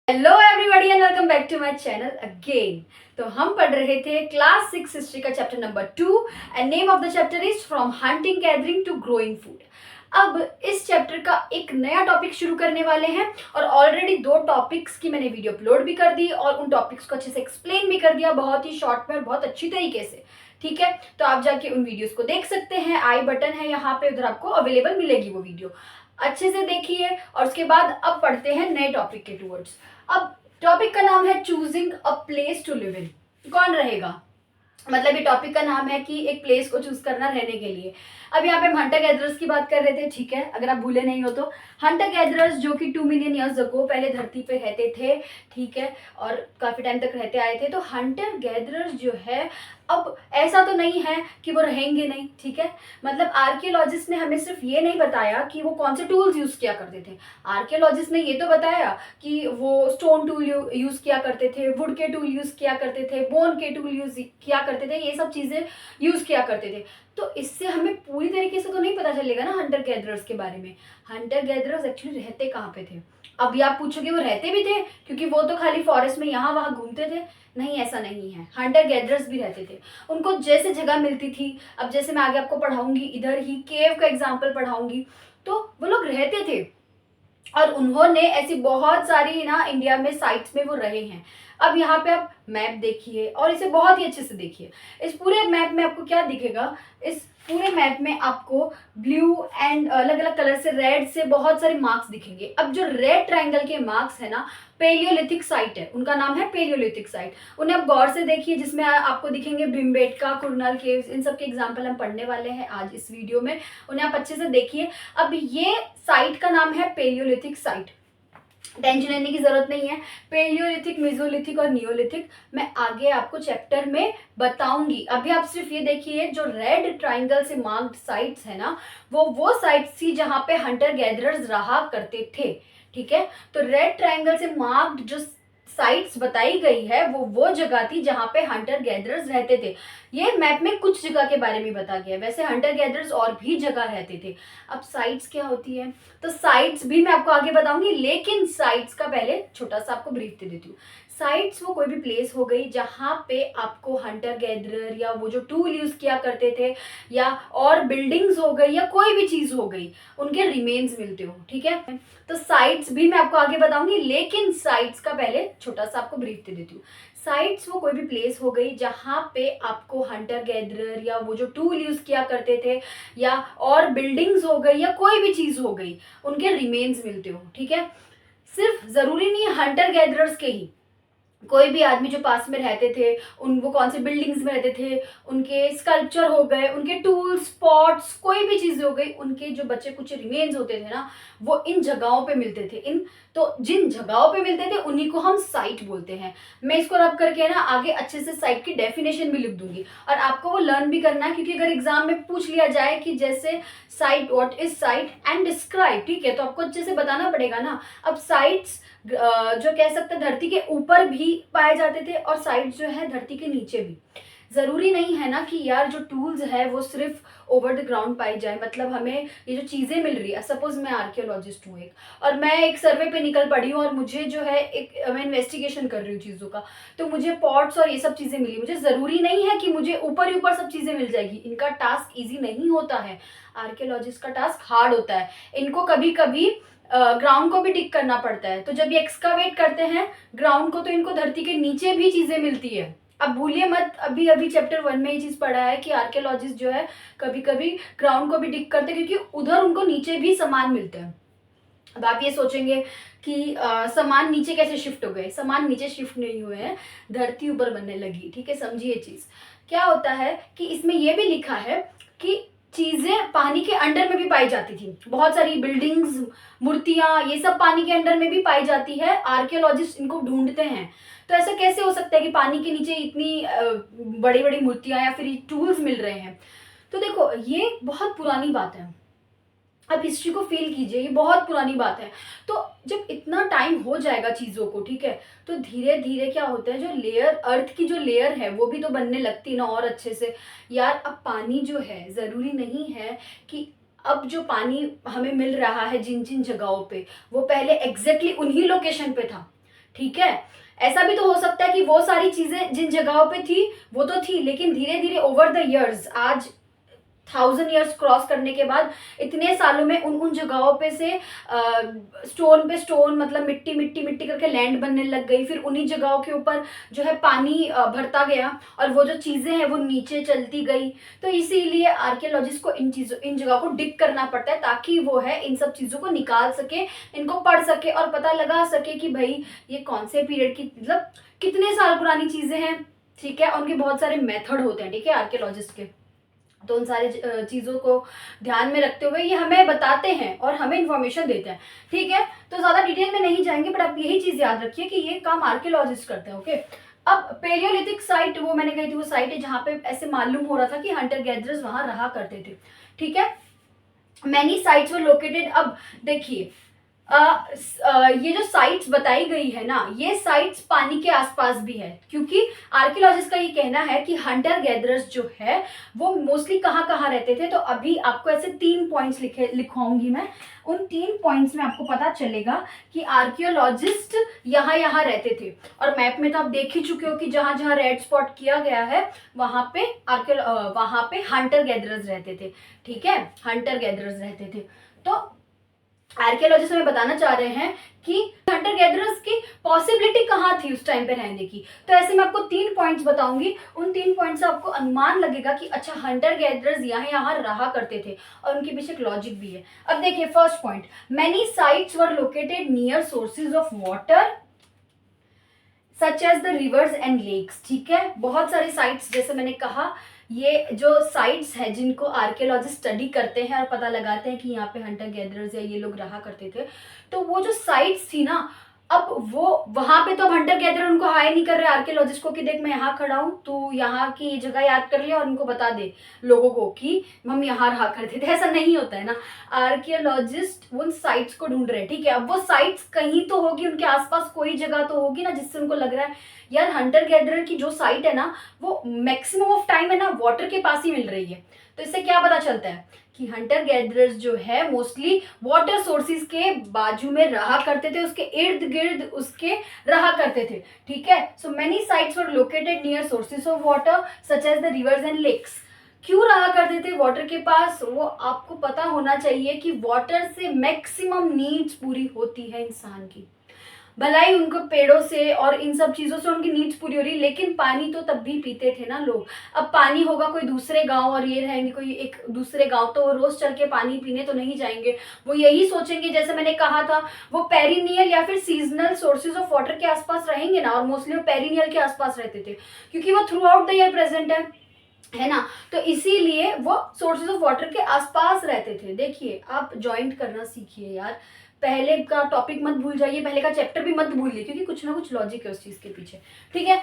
Hello everybody and welcome back to my channel again. तो हम पढ़ रहे थे क्लास 6 हिस्ट्री का chapter number 2 and name of the chapter is from hunting gathering to growing food. अब इस chapter का एक नया टॉपिक शुरू करने वाले हैं और ऑलरेडी 2 टॉपिक्स की मैंने वीडियो अपलोड भी कर दी और उन टॉपिक्स को अच्छे से एक्सप्लेन भी कर दिया, बहुत ही शॉर्ट में और बहुत अच्छी तरीके से। ठीक है, तो आप जाके उन वीडियोस को देख सकते हैं, आई बटन है यहाँ पे, उधर आपको अवेलेबल मिलेगी वो वीडियो। अच्छे से देखिए और उसके बाद अब पढ़ते हैं नए टॉपिक के टूवर्ड्स। अब टॉपिक का नाम है choosing a place to live in. कौन रहेगा, मतलब ये टॉपिक का नाम है कि एक प्लेस को चूज करना रहने के लिए। अब यहाँ पे हम हंटर गैदरर्स की बात कर रहे थे, ठीक है, अगर आप भूले नहीं हो तो। हंटर गैदरर्स जो कि 2 मिलियन ईयर्स अगो पहले धरती पे रहते थे, ठीक है, और काफी टाइम तक रहते आए थे। तो हंटर गैदरर्स जो है, अब ऐसा तो नहीं है कि वो रहेंगे नहीं, ठीक है। मतलब आर्कियोलॉजिस्ट ने हमें सिर्फ ये नहीं बताया कि वो कौन से टूल्स यूज किया करते थे। आर्कियोलॉजिस्ट ने ये तो बताया कि वो स्टोन टूल यूज किया करते थे, वुड के टूल यूज किया करते थे, बोन के टूल यूज किया करते थे, ये सब चीजें यूज किया करते थे। तो इससे हमें पूरी तरीके से तो नहीं पता चलेगा ना हंटर गैदरर्स के बारे में। हंटर गैदरर्स एक्चुअली रहते कहाँ पे थे। अब ये आप पूछोगे वो रहते भी थे, क्योंकि वो तो खाली फॉरेस्ट में यहाँ वहाँ घूमते थे। नहीं, ऐसा नहीं है, हंटर गैदरर्स भी रहते थे। उनको जैसे जगह मिलती थी, अब जैसे मैं आगे आपको पढ़ाऊंगी, इधर ही केव का एग्जाम्पल पढ़ाऊंगी, तो वो लोग रहते थे और उन्होंने ऐसी बहुत सारी ना इंडिया में साइट्स में वो रहे हैं। अब यहाँ पे आप मैप देखिए और इसे बहुत ही अच्छे से देखिए। इस पूरे मैप में आपको क्या दिखेगा, इस पूरे मैप में आपको ब्लू एंड अलग अलग कलर से, रेड से बहुत सारे मार्क्स दिखेंगे। अब जो रेड ट्रायंगल के मार्क्स है ना, पेलियोलिथिक साइट है, उनका नाम है पेलियोलिथिक साइट। उन्हें आप गौर से देखिए, जिसमें आपको दिखेंगे भीमबेटका, कुरनल केव्स, इन सब के एग्जाम्पल हम पढ़ने वाले हैं आज इस वीडियो में। उन्हें आप अच्छे से देखिए। अब ये साइट का नाम है पेलियोलिथिक साइट, टेंशन लेने की जरूरत नहीं है। पेलियोलिथिक, मेसोलिथिक और नियोलिथिक मैं आगे आपको चैप्टर में बताऊंगी। अभी आप सिर्फ ये देखिए, जो रेड ट्राइंगल से मार्क्ड साइट्स है ना, वो साइट्स थी जहां पे हंटर गैदरर्स रहा करते थे, ठीक है। तो रेड ट्राइंगल से मार्क्ड जो साइट्स बताई गई है वो जगह थी जहां पे हंटर गैदरर्स रहते थे। ये मैप में कुछ जगह के बारे में बता गया, वैसे हंटर गैदरर्स और भी जगह रहते थे। अब साइट्स क्या होती है, तो साइट्स भी मैं आपको आगे बताऊंगी, लेकिन साइट्स का पहले छोटा सा आपको ब्रीफ दे देती हूँ। साइट्स वो कोई भी प्लेस हो गई जहां पे आपको हंटर गैदरर या वो जो टूल यूज किया करते थे, या और बिल्डिंग्स हो गई, या कोई भी चीज हो गई, उनके रिमेन्स मिलते हो, ठीक है। तो साइट्स भी मैं आपको आगे बताऊंगी, लेकिन साइट्स का पहले छोटा सा आपको ब्रीफ दे देती हूँ। साइट्स वो कोई भी प्लेस हो गई जहां पे आपको हंटर गैदरर या वो जो टूल यूज किया करते थे, या और बिल्डिंग्स हो गई, या कोई भी चीज हो गई, उनके रिमेन्स मिलते हो, ठीक है। सिर्फ जरूरी नहीं है हंटर गैदरर्स के ही, कोई भी आदमी जो पास में रहते थे, उन वो कौन से बिल्डिंग्स में रहते थे, उनके स्कल्पचर हो गए, उनके टूल्स, पॉट्स, कोई भी चीज हो गई, उनके जो बचे कुछ रिमेन्स होते थे ना, वो इन जगहों पे मिलते थे। इन तो जिन जगहों पे मिलते थे उन्हीं को हम साइट बोलते हैं। मैं इसको रब करके ना आगे अच्छे से साइट की डेफिनेशन भी लिख दूंगी और आपको वो लर्न भी करना है, क्योंकि अगर एग्जाम में पूछ लिया जाए कि जैसे site, what is site and describe, ठीक है, तो आपको अच्छे से बताना पड़ेगा ना। अब साइट्स जो कह सकते हैं धरती के ऊपर भी पाए जाते थे और साइट्स जो है धरती के नीचे भी। जरूरी नहीं है ना कि यार जो टूल्स है वो सिर्फ ओवर द ग्राउंड पाई जाए। मतलब हमें ये जो चीजें मिल रही है, सपोज मैं आर्कियोलॉजिस्ट हूँ एक, और मैं एक सर्वे पे निकल पड़ी हूँ और मुझे जो है एक, मैं इन्वेस्टिगेशन कर रही हूँ चीजों का, तो मुझे पॉट्स और ये सब चीजें मिली। मुझे जरूरी नहीं है कि मुझे ऊपर ही ऊपर सब चीजें मिल जाएगी। इनका टास्क ईजी नहीं होता है, आर्कियोलॉजिस्ट का टास्क हार्ड होता है। इनको कभी कभी ग्राउंड को भी टिक करना पड़ता है। तो जब ये एक्सकावेट करते हैं ग्राउंड को, तो इनको धरती के नीचे भी चीजें मिलती है। अब भूलिए मत, अभी अभी चैप्टर 1 में ये चीज पढ़ा है कि आर्कियोलॉजिस्ट जो है कभी कभी ग्राउंड को भी डिग करते हैं, क्योंकि उधर उनको नीचे भी सामान मिलते हैं। अब आप ये सोचेंगे कि सामान नीचे कैसे शिफ्ट हो गए। सामान नीचे शिफ्ट नहीं हुए हैं, धरती ऊपर बनने लगी, ठीक है, समझिए चीज। क्या होता है कि इसमें यह भी लिखा है कि चीजें पानी के अंडर में भी पाई जाती थी। बहुत सारी बिल्डिंग्स, मूर्तियां, ये सब पानी के अंडर में भी पाई जाती है। आर्कियोलॉजिस्ट इनको ढूंढते हैं। तो ऐसा कैसे हो सकता है कि पानी के नीचे इतनी बड़ी बड़ी मूर्तियां या फिर टूल्स मिल रहे हैं। तो देखो, ये बहुत पुरानी बात है। अब हिस्ट्री को फील कीजिए, ये बहुत पुरानी बात है। तो जब इतना टाइम हो जाएगा चीजों को, ठीक है, तो धीरे धीरे क्या होता है, जो लेयर, अर्थ की जो लेयर है वो भी तो बनने लगती है ना और अच्छे से। यार अब पानी जो है, जरूरी नहीं है कि अब जो पानी हमें मिल रहा है जिन जिन जगहों पे, वो पहले एग्जैक्टली उन्हीं लोकेशन पे था, ठीक है। ऐसा भी तो हो सकता है कि वो सारी चीजें जिन जगहों पे थी वो तो थी, लेकिन धीरे धीरे ओवर द इयर्स, आज 1000 ईयर्स क्रॉस करने के बाद इतने सालों में उन उन जगहों पे से स्टोन पे स्टोन, मतलब मिट्टी मिट्टी मिट्टी करके लैंड बनने लग गई। फिर उन्हीं जगहों के ऊपर जो है पानी भरता गया और वो जो चीजें हैं वो नीचे चलती गई। तो इसीलिए आर्कियोलॉजिस्ट को इन जगहों को डिग करना पड़ता है, ताकि वो है इन सब चीजों को निकाल सके, इनको पढ़ सके और पता लगा सके कि भाई ये कौन से पीरियड की, मतलब कितने साल पुरानी चीजें हैं। ठीक है, उनके बहुत सारे मेथड होते हैं, ठीक है, आर्कियोलॉजिस्ट के। तो उन सारी चीज़ों को ध्यान में रखते हुए ये हमें बताते हैं और हमें इन्फॉर्मेशन देते हैं। ठीक है, तो ज़्यादा डिटेल में नहीं जाएंगे, बट आप यही चीज़ याद रखिए कि ये काम आर्कियोलॉजिस्ट करते हैं। ओके, अब पेलियोलिथिक साइट, वो मैंने कही थी, वो साइट है जहाँ पे ऐसे मालूम हो रहा था कि हंटर गैदरर्स वहाँ रहा करते थे। ठीक है, मैनी साइट्स वर लोकेटेड। अब देखिए ये जो साइट्स बताई गई है ना, ये साइट्स पानी के आसपास भी है, क्योंकि आर्कियोलॉजिस्ट का ये कहना है कि हंटर गैदरर्स जो है वो मोस्टली कहाँ कहाँ रहते थे। तो अभी आपको ऐसे 3 पॉइंट्स लिखवाऊंगी मैं, उन 3 पॉइंट्स में आपको पता चलेगा कि आर्कियोलॉजिस्ट यहाँ यहाँ रहते थे। और मैप में तो आप देख ही चुके हो कि जहाँ जहाँ रेड स्पॉट किया गया है वहाँ पे वहाँ पे हंटर गैदरर्स रहते थे। ठीक है, हंटर गैदरर्स रहते थे। तो आर्कियोलॉजिस्ट हमें बताना चाह रहे हैं कि हंटर गैदरर्स की पॉसिबिलिटी कहाँ थी उस टाइम पे रहने की। तो ऐसे मैं आपको 3 पॉइंट्स बताऊंगी, उन 3 पॉइंट से आपको अनुमान लगेगा कि अच्छा हंटर गैदरर्स यहाँ यहाँ रहा करते थे, और उनके पीछे एक लॉजिक भी है। अब देखिए first point, many sites were located near sources of water such as the rivers and lakes. ठीक है, बहुत सारी साइट्स, जैसे मैंने कहा, ये जो साइट्स है जिनको आर्कियोलॉजिस्ट स्टडी करते हैं और पता लगाते हैं कि यहाँ पे हंटर गैदरर्स या ये लोग रहा करते थे, तो वो जो साइट्स थी ना, अब वो वहां पे तो अब हंटर गैदरर उनको हायर नहीं कर रहे आर्कियोलॉजिस्ट को कि देख मैं यहाँ खड़ा हूँ, तू यहाँ की जगह याद कर ले और उनको बता दे लोगों को कि हम यहाँ रहा करते थे। ऐसा नहीं होता है ना, आर्कियोलॉजिस्ट उन साइट्स को ढूंढ रहे हैं। ठीक है, अब वो साइट्स कहीं तो होगी, उनके आसपास कोई जगह तो होगी ना जिससे उनको लग रहा है यार हंटर गैदरर की जो साइट है ना वो मैक्सिमम ऑफ टाइम है ना वाटर के पास ही मिल रही है। तो इससे क्या पता चलता है कि हंटर गैदरर्स जो है मोस्टली वाटर सोर्सेज के बाजू में रहा करते थे, उसके इर्द गिर्द उसके रहा करते थे। ठीक है, so many sites were located near sources of water such as the rivers and lakes. क्यों रहा करते थे वाटर के पास? वो आपको पता होना चाहिए कि वाटर से मैक्सिमम नीड्स पूरी होती है इंसान की। भलाई उनको पेड़ों से और इन सब चीज़ों से उनकी नीड्स पूरी हो रही, लेकिन पानी तो तब भी पीते थे ना लोग। अब पानी होगा कोई दूसरे गांव और ये रहेंगे कोई एक दूसरे गांव, तो वो रोज चल के पानी पीने तो नहीं जाएंगे। वो यही सोचेंगे, जैसे मैंने कहा था, वो पेरिनियल या फिर सीजनल सोर्सेज ऑफ वाटर के आसपास रहेंगे ना, और मोस्टली वो पेरिनियल के आसपास रहते थे क्योंकि वो through out the year present है ना। तो इसीलिए वो सोर्सेज ऑफ वाटर के आसपास रहते थे। देखिए, आप ज्वाइंट करना सीखिए यार, पहले का टॉपिक मत भूल जाइए, पहले का चैप्टर भी मत भूलिए, क्योंकि कुछ ना कुछ लॉजिक है उस चीज के पीछे। ठीक है,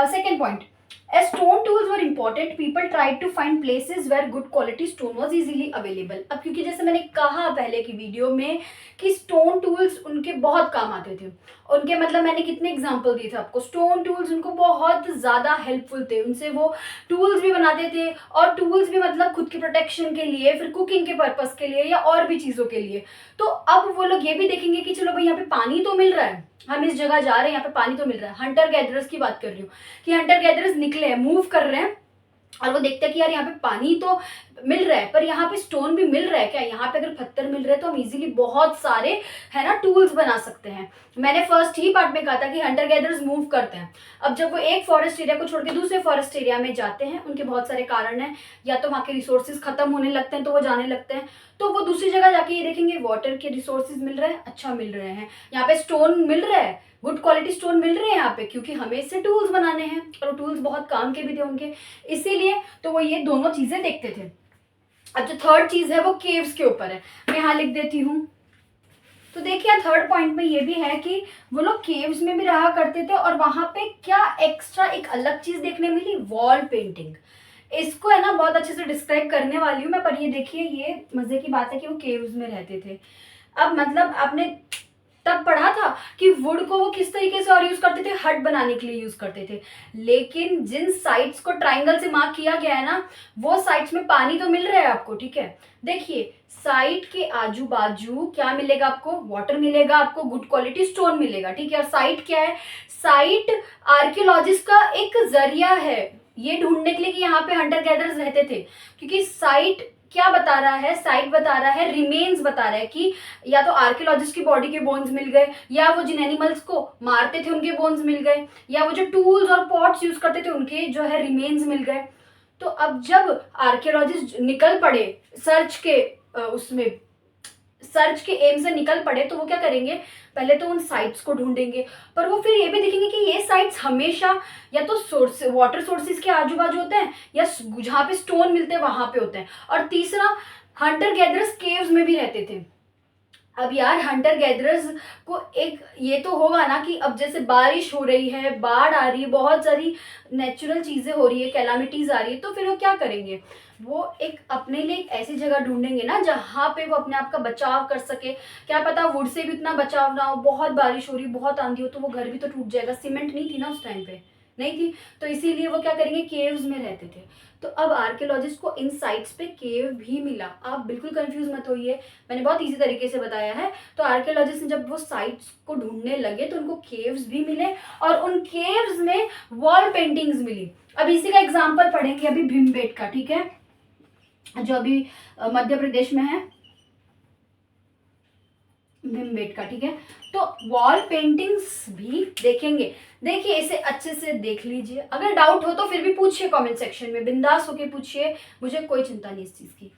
second point, as stone tools were important, people tried to find places where good quality stone was easily available। अब क्योंकि जैसे मैंने कहा पहले की वीडियो में कि स्टोन टूल्स उनके बहुत काम आते थे, उनके मतलब मैंने कितने एग्जांपल दिए थे आपको, स्टोन टूल्स उनको बहुत ज़्यादा हेल्पफुल थे, उनसे वो टूल्स भी बनाते थे, और टूल्स भी मतलब खुद की प्रोटेक्शन के लिए, फिर कुकिंग के पर्पस के लिए या और भी चीज़ों के लिए। तो अब वो लोग ये भी देखेंगे कि चलो भाई यहाँ पे पानी तो मिल रहा है, हम इस जगह जा रहे हैं, यहाँ पे पानी तो मिल रहा है। हंटर गैदरर्स की बात कर रही हूँ कि हंटर गैदरर्स निकले हैं, मूव कर रहे हैं, और वो देखते हैं कि यार यहाँ पे पानी तो मिल रहा है पर यहाँ पे स्टोन भी मिल रहा है क्या, यहाँ पे अगर पत्थर मिल रहे हैं तो हम इजीली बहुत सारे है ना टूल्स बना सकते हैं। मैंने फर्स्ट ही पार्ट में कहा था कि हंटर गैदरर्स मूव करते हैं। अब जब वो एक फॉरेस्ट एरिया को छोड़ के दूसरे फॉरेस्ट एरिया में जाते हैं, उनके बहुत सारे कारण हैं, या तो वहाँ के रिसोर्सेज खत्म होने लगते हैं तो वो जाने लगते हैं, तो वो दूसरी जगह जाके ये देखेंगे वाटर के रिसोर्सेज मिल रहे हैं, अच्छा मिल रहे हैं, यहाँ पे स्टोन मिल रहा है, गुड क्वालिटी स्टोन मिल रहे हैं यहाँ पे, क्योंकि हमें इससे टूल्स बनाने हैं, और टूल्स बहुत काम के भी थे उनके, इसीलिए तो वो ये दोनों चीजें देखते थे। अब जो थर्ड चीज है वो केव्स के ऊपर है, मैं यहाँ लिख देती हूँ। तो देखिए थर्ड पॉइंट में ये भी है कि वो लोग केव्स में भी रहा करते थे, और वहां पे क्या एक्स्ट्रा एक अलग चीज देखने मिली, वॉल पेंटिंग। इसको है ना बहुत अच्छे से डिस्क्राइब करने वाली हूँ मैं, पर ये देखिए ये मजे की बात है कि वो केव्स में रहते थे। अब मतलब आपने तब पढ़ा था कि वुड को वो किस तरीके से और यूज करते थे, हट बनाने के लिए यूज करते थे। लेकिन जिन साइड्स को ट्राइंगल से मार्क किया गया है ना, वो साइड्स में पानी तो मिल रहा है आपको, ठीक है। देखिए साइड के आजू बाजू क्या मिलेगा आपको, वाटर मिलेगा आपको, गुड क्वालिटी स्टोन मिलेगा, ठीक है। और साइट क्या है, साइट आर्कियोलॉजिस्ट का एक जरिया है ये ढूंढने के लिए कि यहाँ पे हंटर गैदरर्स रहते थे, क्योंकि साइट क्या बता रहा है, साइट बता रहा है, रिमेन्स बता रहा है कि या तो आर्कियोलॉजिस्ट की बॉडी के बोन्स मिल गए, या वो जिन एनिमल्स को मारते थे उनके बोन्स मिल गए, या वो जो टूल्स और पॉट्स यूज करते थे उनके जो है रिमेन्स मिल गए। तो अब जब आर्कियोलॉजिस्ट निकल पड़े सर्च के उसमें सर्च के एम से निकल पड़े, तो वो क्या करेंगे, पहले तो उन साइट्स को ढूंढेंगे, पर वो फिर ये भी देखेंगे कि ये साइट्स हमेशा या तो सोर्स वाटर सोर्सेज के आजू बाजू होते हैं, या जहाँ पे स्टोन मिलते हैं वहां पे होते हैं। और तीसरा, हंटर गैदरर्स केव्स में भी रहते थे। अब यार हंटर गैदरर्स को एक ये तो होगा ना कि अब जैसे बारिश हो रही है, बाढ़ आ रही है, बहुत सारी नेचुरल चीजें हो रही है, कैलामिटीज आ रही है, तो फिर वो क्या करेंगे, वो एक अपने लिए एक ऐसी जगह ढूंढेंगे ना जहाँ पे वो अपने आप का बचाव कर सके। क्या पता वुड से भी इतना बचाव ना हो, बहुत बारिश हो रही, बहुत आंधी हो, तो वो घर भी तो टूट जाएगा। सीमेंट नहीं थी ना उस टाइम पे, नहीं थी, तो इसीलिए वो क्या करेंगे, केव्स में रहते थे। तो अब आर्कियोलॉजिस्ट को इन साइट्स पे केव भी मिला। आप बिल्कुल कंफ्यूज मत होइए, मैंने बहुत इजी तरीके से बताया है। तो आर्कियोलॉजिस्ट ने जब वो साइट्स को ढूंढने लगे तो उनको केव्स भी मिले, और उन केव्स में वॉल पेंटिंग्स मिली। अब इसी का एग्जाम्पल पढ़ेंगे अभी भीमबेटका, ठीक है, जो अभी मध्य प्रदेश में है, भीमबेटका, ठीक है। तो वॉल पेंटिंग्स भी देखेंगे। देखिए इसे अच्छे से देख लीजिए, अगर डाउट हो तो फिर भी पूछिए कमेंट सेक्शन में, बिंदास होके पूछिए, मुझे कोई चिंता नहीं इस चीज की।